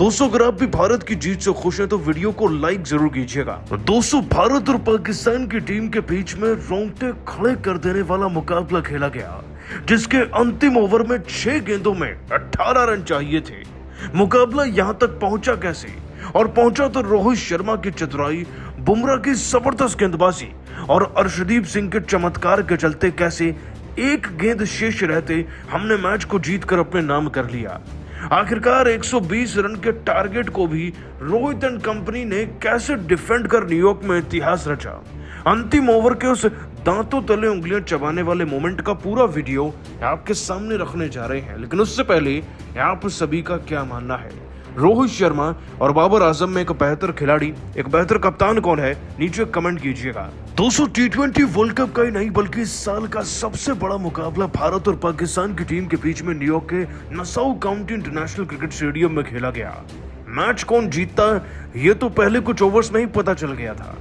दोस्तों अगर आप भी भारत की जीत से खुश हैं तो वीडियो को लाइक जरूर कीजिएगा। दोस्तों भारत और पाकिस्तान की टीम के बीच में रोंगटे खड़े कर देने वाला मुकाबला खेला गया, जिसके अंतिम ओवर में 6 गेंदों में 18 रन चाहिए थे। मुकाबला यहां तक पहुंचा कैसे? और पहुंचा तो रोहित शर्मा की चतुराई, बुमराह की जबरदस्त गेंदबाजी और अर्शदीप सिंह के चमत्कार के चलते कैसे एक गेंद शेष रहते हमने मैच को जीतकर अपने नाम कर लिया। आखिरकार 120 रन के टारगेट को भी रोहित एंड कंपनी ने कैसे डिफेंड कर न्यूयॉर्क में इतिहास रचा। अंतिम ओवर के उस दांतों तले उंगलियां चबाने वाले मोमेंट का पूरा वीडियो आपके सामने रखने जा रहे हैं, लेकिन उससे पहले आप सभी का क्या मानना है? रोहित शर्मा और बाबर आजम में एक बेहतर खिलाड़ी, एक बेहतर कप्तान कौन है? नीचे कमेंट कीजिएगा। दोस्तों T20 वर्ल्ड कप का ही नहीं बल्कि इस साल का सबसे बड़ा मुकाबला भारत और पाकिस्तान की टीम के बीच में न्यूयॉर्क के Nassau county international cricket stadium में खेला गया। मैच कौन जीतता ये तो पहले कुछ ओवर्स में ही पता चल गया था।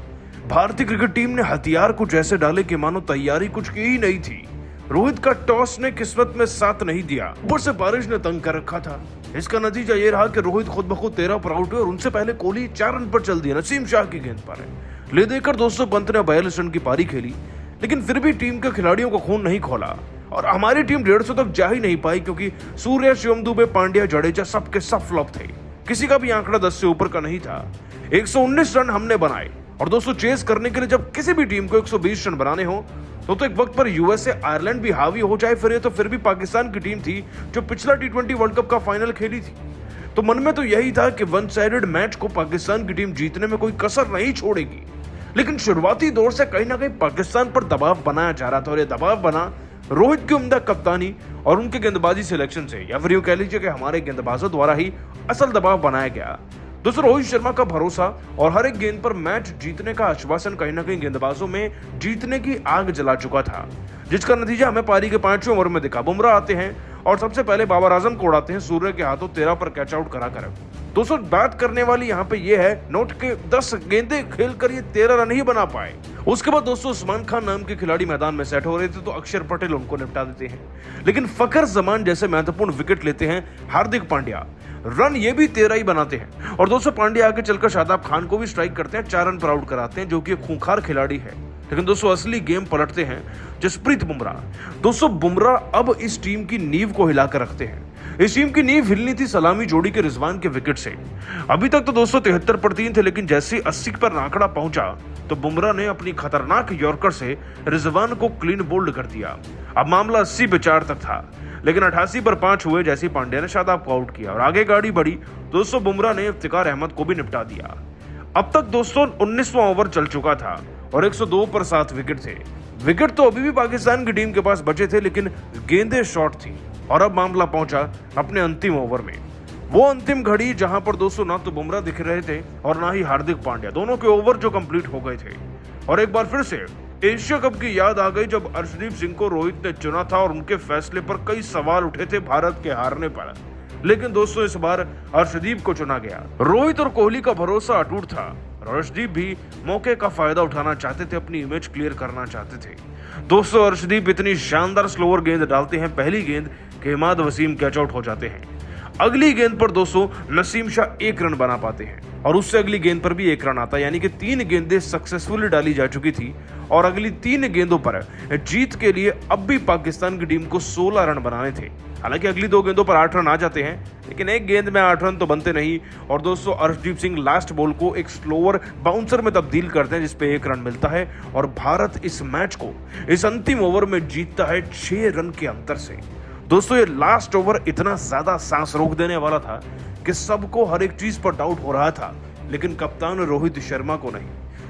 भारतीय क्रिकेट टीम ने हथियार कुछ ऐसे डाले कि मानो तैयारी कुछ की ही नहीं थी। रोहित का टॉस ने किस्मत में साथ नहीं दिया, ऊपर से बारिश ने तंग कर रखा था। इसका नतीजा ये रहा कि रोहित खुद ब खुद 13 पर आउट हुए और उनसे पहले कोहली 4 रन पर चल दिया नसीम शाह की गेंद पर ले देकर। दोस्तों पंत ने 42 रन की पारी खेली, लेकिन फिर भी टीम के खिलाड़ियों का खून नहीं खोला और हमारी टीम 150 तक जा ही नहीं पाई, क्योंकि सूर्या, शिवम दुबे, पांड्या, जडेजा सबके सब फ्लॉप थे। किसी का भी आंकड़ा 10 से ऊपर का नहीं था। 119 रन हमने बनाए और दोस्तों चेस करने के लिए जब किसी भी टीम को 120 रन बनाने हो तो एक वक्त पर यूएसए, आयरलैंड भी हावी हो जाए फिर भी पाकिस्तान की टीम थी जो पिछला T20 वर्ल्ड कप का फाइनल खेली थी। तो मन में तो यही था कि वन साइडेड मैच को पाकिस्तान की टीम जीतने में कोई कसर नहीं छोड़ेगी, लेकिन शुरुआती दौर से कहीं ना कहीं पाकिस्तान पर दबाव बनाया जा रहा था और ये दबाव बना रोहित की उम्दा कप्तानी और उनके गेंदबाजी सिलेक्शन से, या फिर यूं कह लीजिए कि हमारे गेंदबाजों द्वारा ही असल दबाव बनाया गया। दोस्तों रोहित शर्मा का भरोसा और हर एक गेंद पर मैच जीतने का आश्वासन कहीं ना कहीं गेंदबाजों में जीतने की आग जला चुका था, जिसका नतीजा हमें पारी के 5वें ओवर में दिखा। बुमराह आते हैं और सबसे पहले बाबर आजम को उड़ाते हैं सूर्य के हाथों 13 पर कैच आउट कराकर। दोस्तों बात करने वाली यहाँ पे ये है नोट के 10 गेंदें खेलकर ये 13 रन ही बना पाए। उसके बाद दोस्तों उस्मान खान नाम के खिलाड़ी मैदान में सेट हो रहे थे तो अक्षर पटेल उनको निपटा देते हैं, लेकिन फखर जमान जैसे महत्वपूर्ण विकेट लेते हैं हार्दिक पांड्या। रन ये भी 13 ही बनाते हैं और दोस्तों पांड्या आगे चलकर शादाब खान को भी स्ट्राइक करते हैं, 4 रन पर आउट कराते हैं, जो कि एक खूंखार खिलाड़ी है। लेकिन दोस्तों असली गेम पलटते हैं जसप्रीत बुमराह। दोस्तों बुमराह अब इस टीम की नींव को हिलाकर रखते हैं। इस टीम की नींव हिलनी थी सलामी जोड़ी के रिजवान के विकेट से। अभी तक तो दोस्तों 73 पर 3 थे, लेकिन जैसे 80 पर आंकड़ा पहुंचा तो बुमराह ने अपनी खतरनाक यॉर्कर से रिजवान को क्लीन बोल्ड कर दिया। अब मामला 80 पे 4 तक था, लेकिन 88 पर 5 हुए जैसे पांड्या ने शादाब को आउट किया और आगे गाड़ी बढ़ी। दोस्तों बुमराह ने इफ्तिकार अहमद को भी निपटा दिया। अब तक दोस्तों 19वां ओवर चल चुका था और 102 पर 7 विकेट थे। विकेट तो अभी भी पाकिस्तान की टीम के पास बचे थे, लेकिन गेंदें शॉर्ट थी और अब मामला पहुंचा अपने अंतिम ओवर में। वो अंतिम घड़ी जहां पर दोस्तों ना तो बुमराह दिख रहे थे और ना ही हार्दिक पांड्या, दोनों के ओवर जो कंप्लीट हो गए थे। और एक बार फिर से एशिया कप की याद आ गई जब अर्शदीप सिंह को रोहित ने चुना था और उनके फैसले पर कई सवाल उठे थे भारत के हारने पर, लेकिन दोस्तों इस बार अर्शदीप को चुना गया। रोहित और कोहली का भरोसा अटूट था और अर्शदीप भी मौके का फायदा उठाना चाहते थे, अपनी इमेज क्लियर करना चाहते थे। दोस्तों अर्शदीप इतनी शानदार स्लोअर गेंद डालते हैं, पहली गेंद के इमाद वसीम कैच आउट हो जाते हैं। अगली गेंद पर दोस्तों नसीम शाह 1 रन बना पाते हैं और उससे अगली गेंद पर भी 1 रन आता है, यानी कि 3 गेंदें सक्सेसफुली डाली जा चुकी थी और अगली 3 गेंदों पर जीत के लिए अब भी पाकिस्तान की टीम को 16 रन बनाने थे। हालांकि अगली 2 गेंदों पर 8 रन आ जाते हैं, लेकिन एक गेंद में 8 रन तो बनते नहीं और दोस्तों अर्शदीप सिंह लास्ट बॉल को एक स्लोअर बाउंसर में तब्दील करते हैं जिसपे 1 रन मिलता है और भारत इस मैच को इस अंतिम ओवर में जीतता है 6 रन के अंतर से। दोस्तों ये लास्ट ओवर इतना ज्यादा सांस रोक देने वाला था कि सबको हर एक चीज पर डाउट हो रहा था, लेकिन कप्तान रोहित शर्मा को नहीं,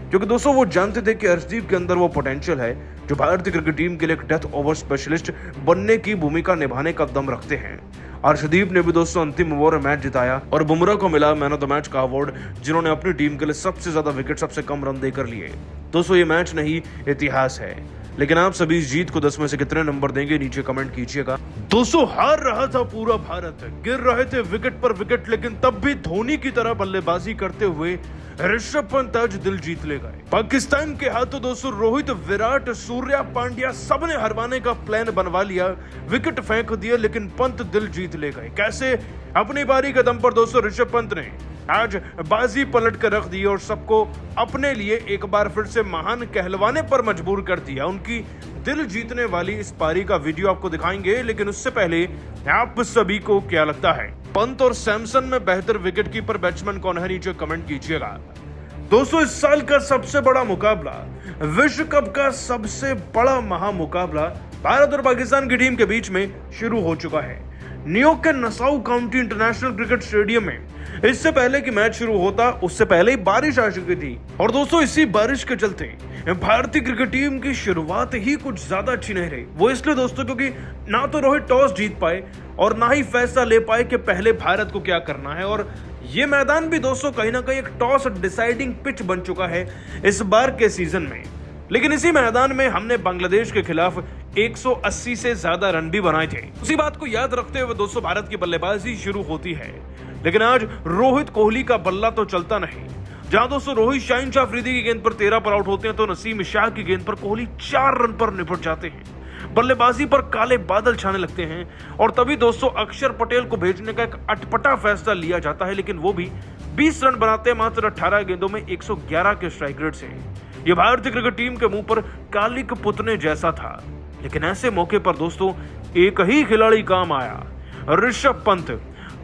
क्योंकि दोस्तों वो जानते थे कि अर्शदीप के अंदर वो पोटेंशियल है जो भारतीय क्रिकेट टीम के लिए एक डेथ ओवर स्पेशलिस्ट बनने की भूमिका निभाने का दम रखते हैं। अर्शदीप ने भी दोस्तों अंतिम ओवर में मैच जिताया और बुमराह को मिला मैन ऑफ द मैच का अवार्ड, जिन्होंने अपनी टीम के लिए सबसे ज्यादा विकेट सबसे कम रन देकर लिए। दोस्तों ये मैच नहीं इतिहास है, लेकिन आप सभी इस जीत को 10 में से कितने नंबर देंगे नीचे कमेंट कीजिएगा। दोस्तों हार रहा था पूरा भारत, गिर रहे थे विकेट पर विकेट, लेकिन तब भी धोनी की तरह बल्लेबाजी करते हुए ऋषभ पंत आज दिल जीत ले गए। पाकिस्तान के हाथों दोस्तों रोहित, विराट, सूर्या, पांड्या सबने हरवाने का प्लान बनवा लिया, विकेट फेंक दिए, लेकिन पंत दिल जीत ले गए। कैसे? अपनी बारी के दम पर दोस्तों ऋषभ पंत ने आज बाजी पलट कर रख दी और सबको अपने लिए एक बार फिर से महान कहलवाने पर मजबूर कर दिया। उनकी दिल जीतने वाली इस पारी का वीडियो आपको दिखाएंगे, लेकिन उससे पहले आप सभी को क्या लगता है, पंत और सैमसन में बेहतर विकेटकीपर बैट्समैन कौन है? नीचे कमेंट कीजिएगा। दोस्तों, इस साल का सबसे बड़ा मुकाबला, विश्व कप का सबसे बड़ा महामुकाबला भारत और पाकिस्तान की टीम के बीच में शुरू हो चुका है। न्यूयॉर्क के Nassau county international cricket stadium में इससे पहले कि मैच शुरू होता उससे पहले ही बारिश आ चुकी थी और दोस्तों इसी बारिश के चलते भारतीय क्रिकेट टीम की शुरुआत ही कुछ ज्यादा अच्छी नहीं रही। वो इसलिए दोस्तों क्योंकि ना तो रोहित टॉस जीत पाए और ना ही फैसला ले पाए कि पहले भारत को क्या करना है। और ये मैदान भी दोस्तों कहीं ना कहीं एक टॉस डिसाइडिंग पिच बन चुका है इस बार के सीजन में। लेकिन इसी मैदान में हमने बांग्लादेश के खिलाफ 180 से ज्यादा रन भी बनाए थे। उसी बात को याद रखते हुए दोस्तों भारत की बल्लेबाजी शुरू होती है, लेकिन आज रोहित कोहली का बल्ला तो चलता नहीं। जहां दोस्तों रोहित शाहीन शाह अफरीदी की गेंद पर 13 पर आउट होते हैं तो नसीम शाह की गेंद पर कोहली 4 रन पर निपट जाते हैं। बल्लेबाजी पर काले बादल छाने लगते हैं और तभी दोस्तों अक्षर पटेल को भेजने का एक अटपटा फैसला लिया जाता है, लेकिन वो भी 20 रन बनाते हैं मात्र 18 गेंदों में 111 के स्ट्राइक रेट से। ये भारतीय क्रिकेट टीम के मुंह पर काली के पुतने जैसा था। लेकिन ऐसे मौके पर दोस्तों एक ही खिलाड़ी काम आया, ऋषभ पंत।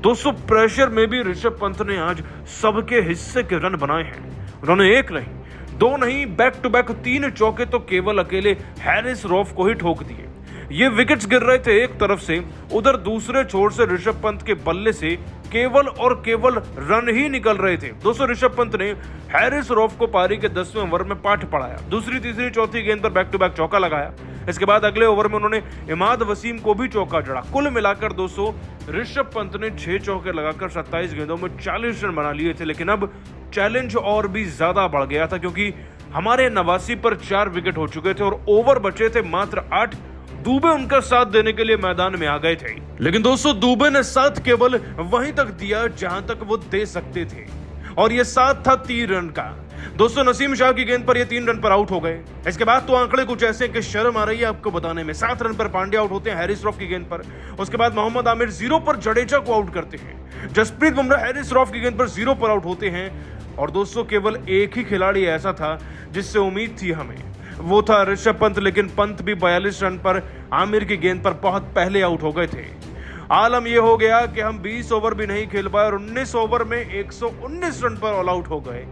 दोस्तों प्रेशर में भी ऋषभ पंत ने आज सबके हिस्से के रन बनाए हैं। उन्होंने एक नहीं, दो नहीं, बैक टू बैक 3 चौके तो केवल अकेले हैरिस रॉफ को ही ठोक दिए। ये विकेट्स गिर रहे थे एक तरफ से, उधर दूसरे छोर से ऋषभ पंत के बल्ले से केवल और केवल रन ही निकल रहे थे। दोस्तों ऋषभ पंत ने हैरिस रॉफ को पारी के 10वें ओवर में पाठ पढ़ाया। दूसरी, तीसरी, चौथी गेंद पर बैक टू बैक चौका लगाया। इसके बाद अगले ओवर में उन्होंने इमाद वसीम को भी चौका जड़ा। कुल मिलाकर दोस्तों ऋषभ पंत ने 6 चौके लगाकर 27 गेंदों में 40 रन बना लिए थे। लेकिन अब चैलेंज और भी ज्यादा बढ़ गया था क्योंकि हमारे नवासी पर 4 विकेट हो चुके थे और ओवर बचे थे मात्र 8। दुबे उनका साथ देने के लिए मैदान में आ गए थे, लेकिन दोस्तों दुबे ने साथ केवल वहीं तक दिया जहां तक वो दे सकते थे और ये साथ था 3 रन का। दोस्तों नसीम शाह की गेंद पर ये 3 रन पर आउट हो गए। इसके बाद तो आंकड़े कुछ ऐसे कि शर्म आ रही है आपको बताने में। 7 रन पर पांड्या आउट होते हैं हैरिस रॉफ की गेंद पर। उसके बाद मोहम्मद आमिर 0 पर जडेजा को आउट करते हैं। जसप्रीत बुमराह हैरिस रॉफ की गेंद पर 0 पर आउट होते हैं। और दोस्तों केवल एक ही खिलाड़ी ऐसा था जिससे उम्मीद थी हमें, वो था ऋषभ पंत। लेकिन पंत भी 42 रन पर आमिर की गेंद पर बहुत पहले आउट हो गए थे। आलम यह हो गया कि हम 20 ओवर भी नहीं खेल पाए और 19 ओवर में 119 रन पर ऑल आउट हो गए।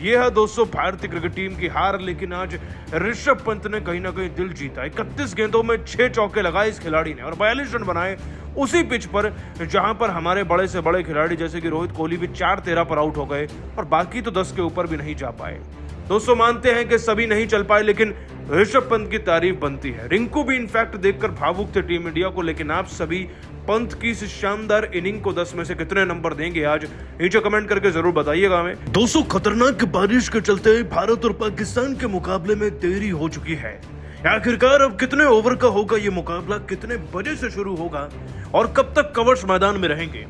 यह है दोस्तों भारतीय क्रिकेट टीम की हार। लेकिन आज ऋषभ पंत ने कहीं ना कहीं दिल जीता। 31 गेंदों में 6 चौके लगाए इस खिलाड़ी ने और 42 रन बनाए उसी पिच पर जहां पर हमारे बड़े से बड़े खिलाड़ी जैसे कि रोहित कोहली भी 4-13 पर आउट हो गए और बाकी तो 10 के ऊपर भी नहीं जा पाए। दोस्तों मानते हैं कि सभी नहीं चल पाए, लेकिन ऋषभ पंत की तारीफ बनती है। रिंकू भी इनफैक्ट देखकर भावुक थे टीम इंडिया को। लेकिन आप सभी पंत की इस शानदार इनिंग को 10 में से कितने नंबर देंगे आज नीचे कमेंट करके जरूर बताइएगा हमें। दोस्तों खतरनाक बारिश के चलते भारत और पाकिस्तान के मुकाबले में देरी हो चुकी है। आखिरकार अब कितने ओवर का होगा ये मुकाबला, कितने बजे से शुरू होगा और कब तक कवर्स मैदान में रहेंगे?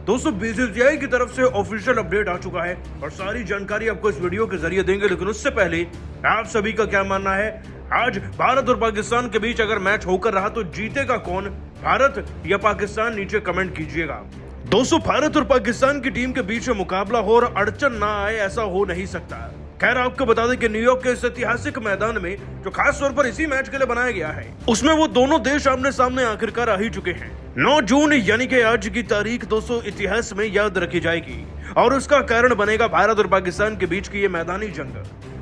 दोस्तों बीसीसीआई की तरफ से ऑफिशियल अपडेट आ चुका है और सारी जानकारी आपको इस वीडियो के जरिए देंगे। लेकिन उससे पहले आप सभी का क्या मानना है, आज भारत और पाकिस्तान के बीच अगर मैच होकर रहा तो जीतेगा कौन, भारत या पाकिस्तान? नीचे कमेंट कीजिएगा। दोस्तों भारत और पाकिस्तान की टीम के बीच में मुकाबला हो और अड़चन ना आए ऐसा हो नहीं सकता। खैर आपको बता दें कि न्यूयॉर्क के इस ऐतिहासिक मैदान में जो खास तौर पर इसी मैच के लिए बनाया गया है, उसमें वो दोनों देश आमने सामने आखिरकार आ ही चुके हैं। 9 जून यानी कि आज की तारीख दोस्तों इतिहास में याद रखी जाएगी और उसका कारण बनेगा भारत और पाकिस्तान के बीच की ये मैदानी जंग।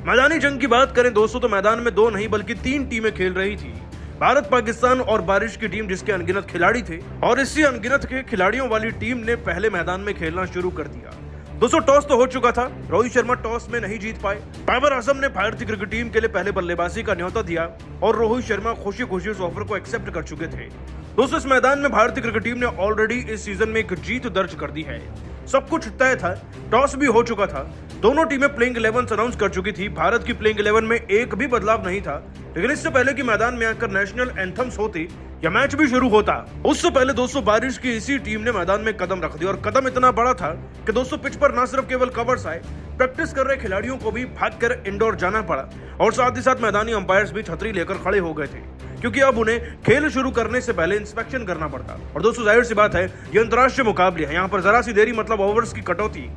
मैदानी जंग की बात करें दोस्तों तो मैदान में 2 नहीं बल्कि 3 टीमें खेल रही थी, भारत, पाकिस्तान और बारिश की टीम जिसके अनगिनत खिलाड़ी थे। और इसी अनगिनत के खिलाड़ियों वाली टीम ने पहले मैदान में खेलना शुरू कर दिया। दोस्तों टॉस तो हो चुका था, रोहित शर्मा टॉस में नहीं जीत पाए। बाबर आजम ने भारतीय क्रिकेट टीम के लिए पहले बल्लेबाजी का न्योता दिया और रोहित शर्मा खुशी खुशी उस ऑफर को एक्सेप्ट कर चुके थे। दोस्तों इस मैदान में भारतीय क्रिकेट टीम ने ऑलरेडी इस सीजन में एक जीत दर्ज कर दी है। सब कुछ तय था, टॉस भी हो चुका था, दोनों टीमें प्लेइंग 11 अनाउंस कर चुकी थी। भारत की प्लेइंग 11 में एक भी बदलाव नहीं था, लेकिन इससे पहले कि मैदान में आकर नेशनल एंथम्स होती या मैच भी शुरू होता, उससे पहले दोस्तों बारिश की इसी टीम ने मैदान में कदम रख दिया और कदम इतना बड़ा था कि दोस्तों पिच पर न सिर्फ केवल कवर्स आए, प्रैक्टिस कर रहे खिलाड़ियों को भी भागकर इंडोर जाना पड़ा और साथ ही साथ मैदानी अंपायर्स भी छतरी लेकर खड़े हो गए थे, क्योंकि अब उन्हें खेल शुरू करने से पहले इंस्पेक्शन करना पड़ता। और दोस्तों जाहिर सी बात है, ये अंतर्राष्ट्रीय मुकाबले हैं, यहाँ पर जरा सी देरी मतलब ओवर्स की कटौती